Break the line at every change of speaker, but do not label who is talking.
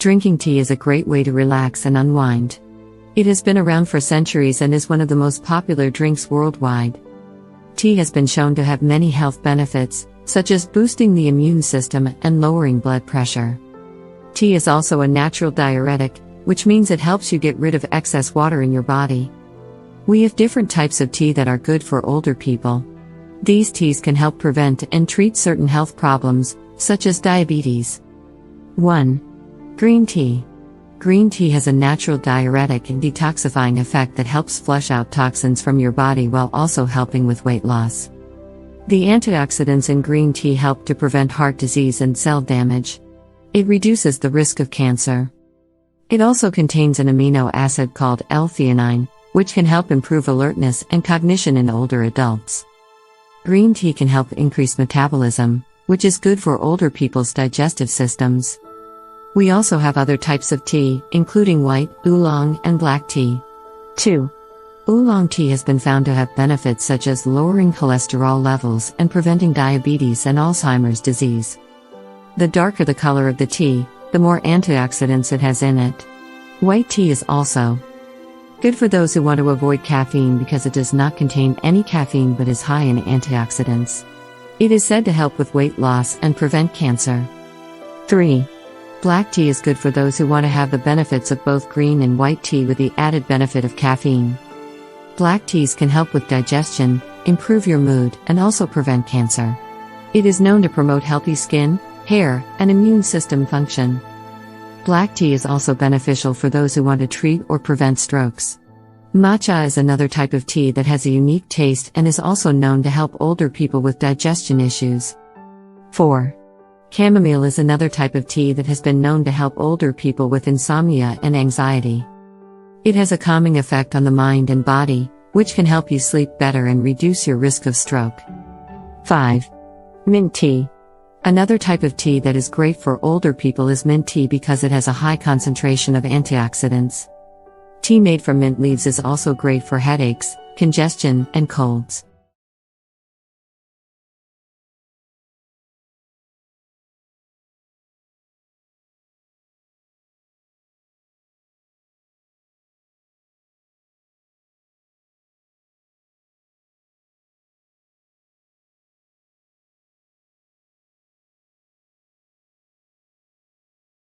Drinking tea is a great way to relax and unwind. It has been around for centuries and is one of the most popular drinks worldwide. Tea has been shown to have many health benefits, such as boosting the immune system and lowering blood pressure. Tea is also a natural diuretic, which means it helps you get rid of excess water in your body. We have different types of tea that are good for older people. These teas can help prevent and treat certain health problems, such as diabetes. 1. Green tea. Green tea has a natural diuretic and detoxifying effect that helps flush out toxins from your body while also helping with weight loss. The antioxidants in green tea help to prevent heart disease and cell damage. It reduces the risk of cancer. It also contains an amino acid called L-theanine, which can help improve alertness and cognition in older adults. Green tea can help increase metabolism, which is good for older people's digestive systems. We also have other types of tea, including white, oolong, and black tea. 2. Oolong tea has been found to have benefits such as lowering cholesterol levels and preventing diabetes and Alzheimer's disease. The darker the color of the tea, the more antioxidants it has in it. White tea is also good for those who want to avoid caffeine because it does not contain any caffeine but is high in antioxidants. It is said to help with weight loss and prevent cancer. 3. Black tea is good for those who want to have the benefits of both green and white tea with the added benefit of caffeine. Black teas can help with digestion, improve your mood, and also prevent cancer. It is known to promote healthy skin, hair, and immune system function. Black tea is also beneficial for those who want to treat or prevent strokes. Matcha is another type of tea that has a unique taste and is also known to help older people with digestion issues. 4. Chamomile is another type of tea that has been known to help older people with insomnia and anxiety. It has a calming effect on the mind and body, which can help you sleep better and reduce your risk of stroke. 5. Mint tea. Another type of tea that is great for older people is mint tea because it has a high concentration of antioxidants. Tea made from mint leaves is also great for headaches, congestion, and colds.